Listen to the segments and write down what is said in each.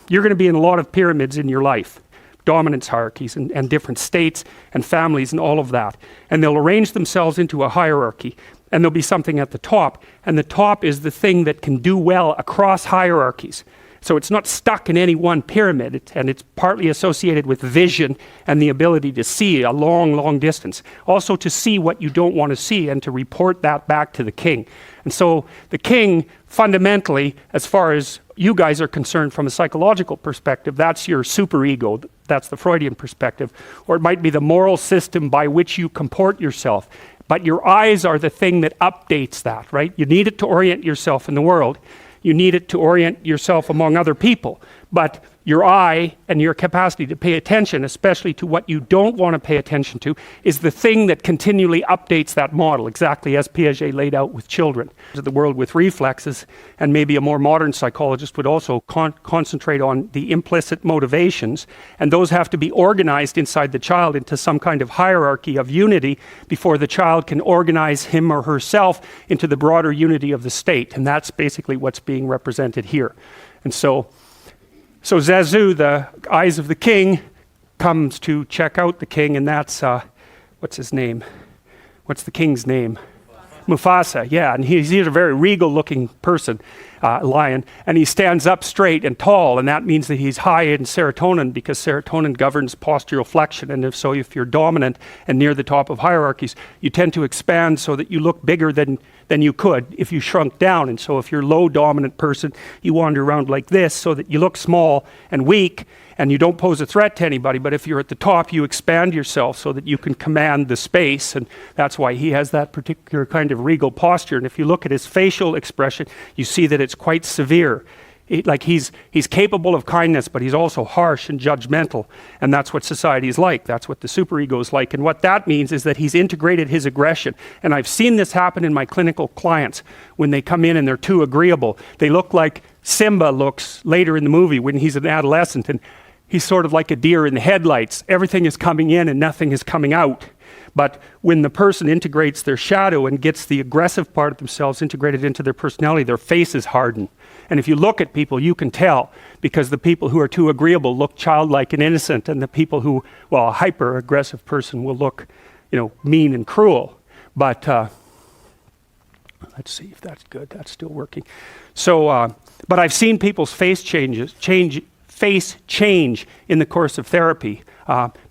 you're going to be in a lot of pyramids in your life, dominance hierarchies and different states and families and all of that. And they'll arrange themselves into a hierarchy, and there'll be something at the top. And the top is the thing that can do well across hierarchies. So it's not stuck in any one pyramid, and it's partly associated with vision and the ability to see a long, long distance. Also to see what you don't want to see and to report that back to the king. And so the king, fundamentally, as far as you guys are concerned from a psychological perspective, that's your superego. That's the Freudian perspective. Or it might be the moral system by which you comport yourself. But your eyes are the thing that updates that, right? You need it to orient yourself in the world. You need it to orient yourself among other people. But your eye and your capacity to pay attention, especially to what you don't want to pay attention to, is the thing that continually updates that model, exactly as Piaget laid out with children. The world with reflexes, and maybe a more modern psychologist would also concentrate on the implicit motivations, and those have to be organized inside the child into some kind of hierarchy of unity before the child can organize him or herself into the broader unity of the state. And that's basically what's being represented here. And so Zazu, the eyes of the king, comes to check out the king, and that's, what's his name? What's the king's name? Mufasa, yeah, and he's a very regal-looking person, lion, and he stands up straight and tall, and that means that he's high in serotonin, because serotonin governs postural flexion, and if you're dominant and near the top of hierarchies, you tend to expand so that you look bigger than you could if you shrunk down. And so if you're a low dominant person, you wander around like this so that you look small and weak, and you don't pose a threat to anybody. But if you're at the top, you expand yourself so that you can command the space, and that's why he has that particular kind of regal posture. And if you look at his facial expression, you see that it's quite severe. He's capable of kindness, but he's also harsh and judgmental, and that's what society is like. That's what the superego is like. And what that means is that he's integrated his aggression. And I've seen this happen in my clinical clients when they come in and they're too agreeable. They look like Simba looks later in the movie when he's an adolescent, and he's sort of like a deer in the headlights. Everything is coming in and nothing is coming out. But when the person integrates their shadow and gets the aggressive part of themselves integrated into their personality, their faces harden. And if you look at people, you can tell, because the people who are too agreeable look childlike and innocent, and the people who, well, a hyper-aggressive person will look, mean and cruel. But let's see if that's good. That's still working. So, but I've seen people's face change in the course of therapy,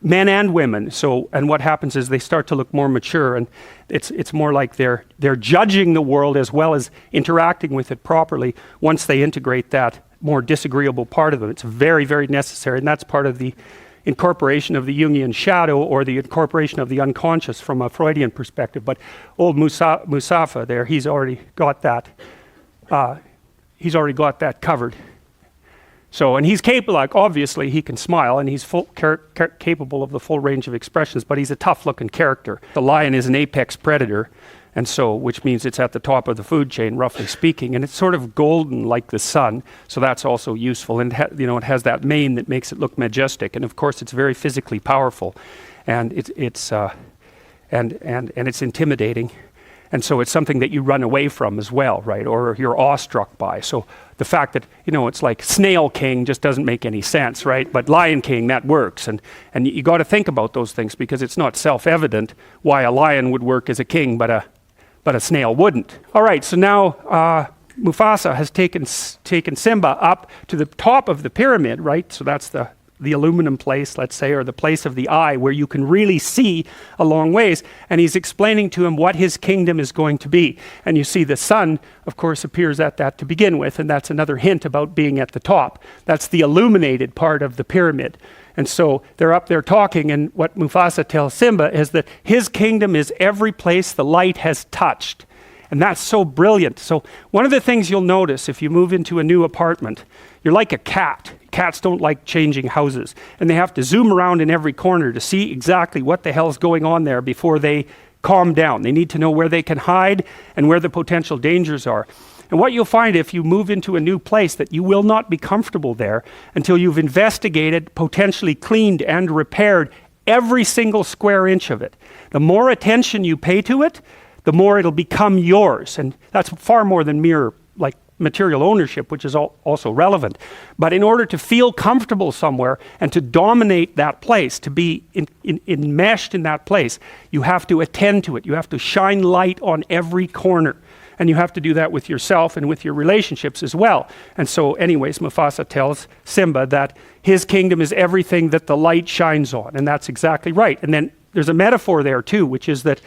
men and women. So, and what happens is they start to look more mature, and it's more like they're judging the world as well as interacting with it properly once they integrate that more disagreeable part of them. It's very, very necessary, and that's part of the incorporation of the Jungian shadow, or the incorporation of the unconscious from a Freudian perspective. But old Musafa there, he's already got that covered. So, and he's capable, obviously he can smile, and he's capable of the full range of expressions, but he's a tough-looking character. The lion is an apex predator, and so, which means it's at the top of the food chain, roughly speaking, and it's sort of golden like the sun, so that's also useful. And it has that mane that makes it look majestic, and of course it's very physically powerful, and it's intimidating. And so it's something that you run away from as well, right? Or you're awestruck by. So the fact that, it's like Snail King just doesn't make any sense, right? But Lion King, that works. And you got to think about those things, because it's not self-evident why a lion would work as a king, but a snail wouldn't. All right, so now Mufasa has taken Simba up to the top of the pyramid, right? So that's the aluminum place, let's say, or the place of the eye where you can really see a long ways, and he's explaining to him what his kingdom is going to be. And you see the sun, of course, appears at that to begin with, and that's another hint about being at the top. That's the illuminated part of the pyramid. And so they're up there talking, and what Mufasa tells Simba is that his kingdom is every place the light has touched. And that's so brilliant. So one of the things you'll notice if you move into a new apartment, you're like a cat. Cats don't like changing houses, and they have to zoom around in every corner to see exactly what the hell's going on there before they calm down. They need to know where they can hide and where the potential dangers are. And what you'll find if you move into a new place, that you will not be comfortable there until you've investigated, potentially cleaned and repaired every single square inch of it. The more attention you pay to it, the more it'll become yours. And that's far more than mere material ownership, which is also relevant. But in order to feel comfortable somewhere and to dominate that place, to be enmeshed in that place, you have to attend to it. You have to shine light on every corner. And you have to do that with yourself and with your relationships as well. And so anyways, Mufasa tells Simba that his kingdom is everything that the light shines on. And that's exactly right. And then there's a metaphor there too, which is that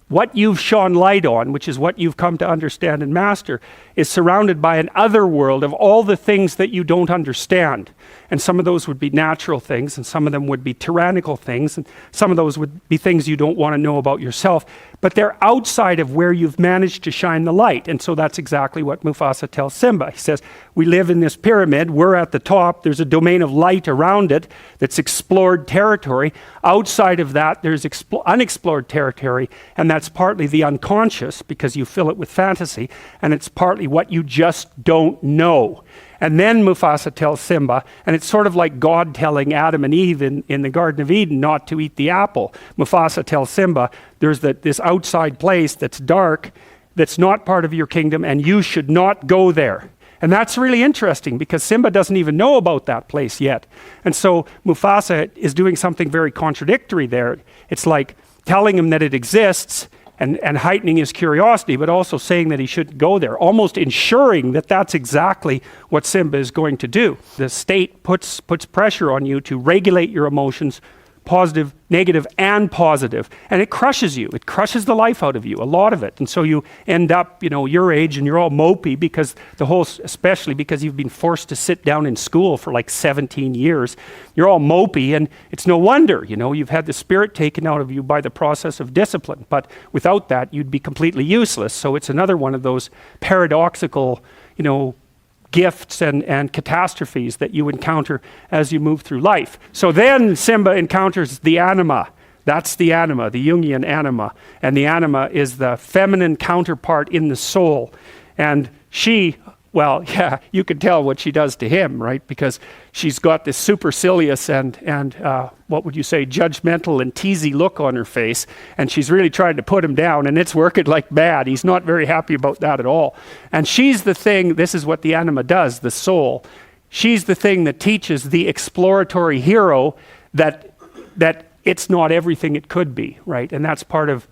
what you've shone light on, which is what you've come to understand and master, is surrounded by an other world of all the things that you don't understand. And some of those would be natural things, and some of them would be tyrannical things, and some of those would be things you don't want to know about yourself. But they're outside of where you've managed to shine the light. And so that's exactly what Mufasa tells Simba. He says, we live in this pyramid, we're at the top, there's a domain of light around it that's explored territory. Outside of that, there's unexplored territory, and that's partly the unconscious, because you fill it with fantasy, and it's partly what you just don't know. And then Mufasa tells Simba, and it's sort of like God telling Adam and Eve in the Garden of Eden not to eat the apple. Mufasa tells Simba, there's this outside place that's dark, that's not part of your kingdom, and you should not go there. And that's really interesting, because Simba doesn't even know about that place yet. And so Mufasa is doing something very contradictory there. It's like telling him that it exists, and heightening his curiosity, but also saying that he shouldn't go there, almost ensuring that that's exactly what Simba is going to do. The state puts pressure on you to regulate your emotions, positive, negative, and positive. And it crushes you. It crushes the life out of you, a lot of it. And so you end up, your age, and you're all mopey because especially because you've been forced to sit down in school for like 17 years. You're all mopey, and it's no wonder, you've had the spirit taken out of you by the process of discipline. But without that, you'd be completely useless. So it's another one of those paradoxical, gifts and catastrophes that you encounter as you move through life. So then Simba encounters the anima. That's the anima, the Jungian anima. And the anima is the feminine counterpart in the soul. And she, you can tell what she does to him, right? Because she's got this supercilious and what would you say, judgmental and teasy look on her face. And she's really trying to put him down, and it's working like mad. He's not very happy about that at all. And she's the thing, this is what the anima does, the soul. She's the thing that teaches the exploratory hero that it's not everything it could be, right? And that's part of,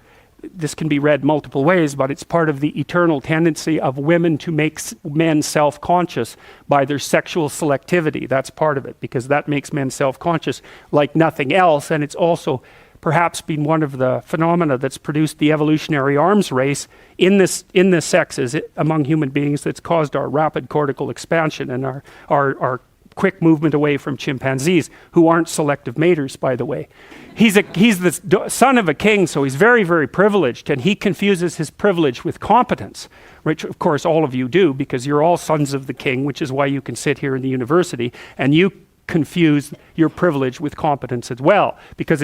this can be read multiple ways, but it's part of the eternal tendency of women to make men self-conscious by their sexual selectivity. That's part of it, because that makes men self-conscious like nothing else. And it's also perhaps been one of the phenomena that's produced the evolutionary arms race in the sexes among human beings that's caused our rapid cortical expansion and our quick movement away from chimpanzees, who aren't selective maters, by the way. He's the son of a king, so he's very, very privileged, and he confuses his privilege with competence, which of course all of you do, because you're all sons of the king, which is why you can sit here in the university, and you confuse your privilege with competence as well, because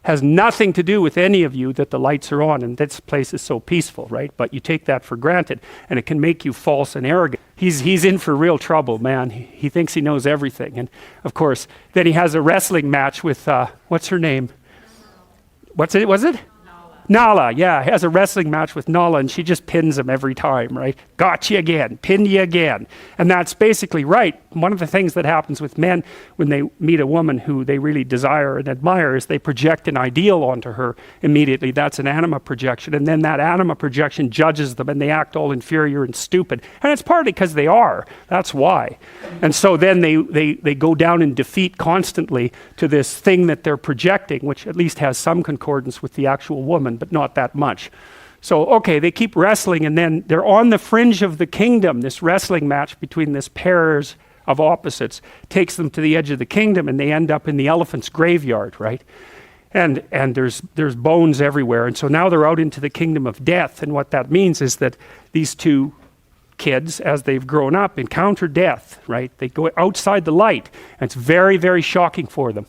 has nothing to do with any of you that the lights are on and this place is so peaceful, right? But you take that for granted, and it can make you false and arrogant. He's in for real trouble, man. He thinks he knows everything. And of course, then he has a wrestling match with, what's her name? Was it? Nala, yeah, has a wrestling match with Nala, and she just pins him every time, right? Got you again, pinned you again. And that's basically right. One of the things that happens with men when they meet a woman who they really desire and admire is they project an ideal onto her immediately. That's an anima projection. And then that anima projection judges them, and they act all inferior and stupid. And it's partly because they are. That's why. And so then they go down in defeat constantly to this thing that they're projecting, which at least has some concordance with the actual woman, but not that much. So, okay, they keep wrestling, and then they're on the fringe of the kingdom. This wrestling match between this pairs of opposites takes them to the edge of the kingdom, and they end up in the elephant's graveyard, right? And there's bones everywhere. And so now they're out into the kingdom of death, and what that means is that these two kids, as they've grown up, encounter death, right? They go outside the light, and it's very, very shocking for them.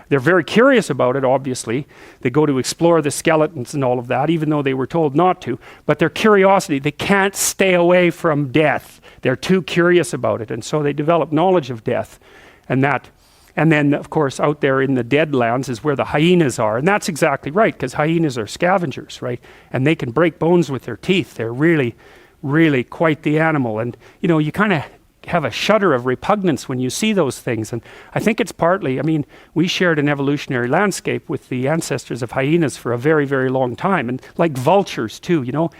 They're very curious about it, obviously. They go to explore the skeletons and all of that, even though they were told not to. But their curiosity, they can't stay away from death. They're too curious about it. And so they develop knowledge of death. And then, of course, out there in the deadlands is where the hyenas are. And that's exactly right, because hyenas are scavengers, right? And they can break bones with their teeth. They're really really quite the animal. And, you know, you kind of have a shudder of repugnance when you see those things. And I think it's partly, I mean, we shared an evolutionary landscape with the ancestors of hyenas for a very, very long time. And like vultures too, you know,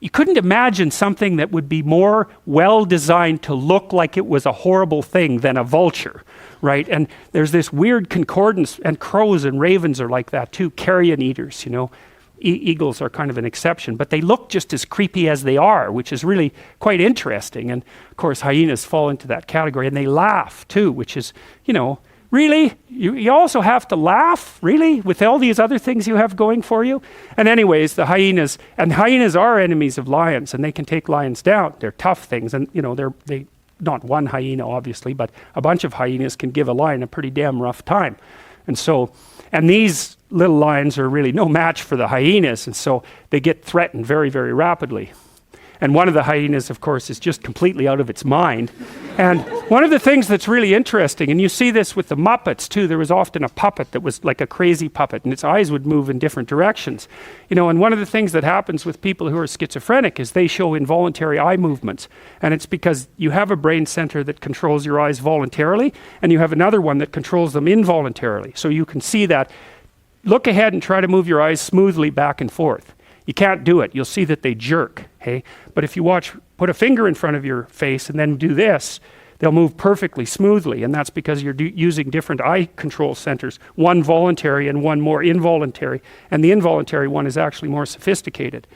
you couldn't imagine something that would be more well designed to look like it was a horrible thing than a vulture, right? And there's this weird concordance, and crows and ravens are like that too, carrion eaters, you know. Eagles are kind of an exception, but they look just as creepy as they are, which is really quite interesting. And of course, hyenas fall into that category, and they laugh too, which is, you know, really? You also have to laugh, really, with all these other things you have going for you? And anyways, the hyenas, and hyenas are enemies of lions, and they can take lions down. They're tough things, and you know, they not one hyena, obviously, but a bunch of hyenas can give a lion a pretty damn rough time. And so, and these little lions are really no match for the hyenas, and so they get threatened very, very rapidly. And one of the hyenas, of course, is just completely out of its mind. And one of the things that's really interesting, and you see this with the Muppets too, there was often a puppet that was like a crazy puppet, and its eyes would move in different directions. You know, and one of the things that happens with people who are schizophrenic is they show involuntary eye movements. And it's because you have a brain center that controls your eyes voluntarily, and you have another one that controls them involuntarily. So you can see that. Look ahead and try to move your eyes smoothly back and forth. You can't do it. You'll see that they jerk, hey? But if you watch, put a finger in front of your face and then do this, they'll move perfectly smoothly, and that's because you're using different eye control centers, one voluntary and one more involuntary, and the involuntary one is actually more sophisticated.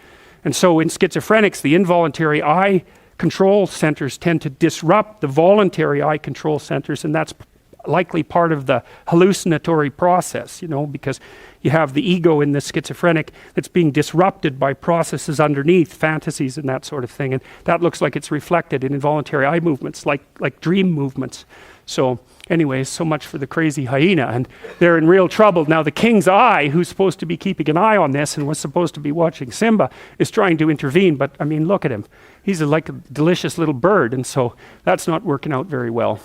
And so in schizophrenics, the involuntary eye control centers tend to disrupt the voluntary eye control centers, and that's likely part of the hallucinatory process, you know, because you have the ego in the schizophrenic that's being disrupted by processes underneath, fantasies and that sort of thing, and that looks like it's reflected in involuntary eye movements, like dream movements. So anyways, so much for the crazy hyena, and they're in real trouble. Now the king's eye, who's supposed to be keeping an eye on this and was supposed to be watching Simba, is trying to intervene, but I mean, look at him. He's like a delicious little bird, and so that's not working out very well.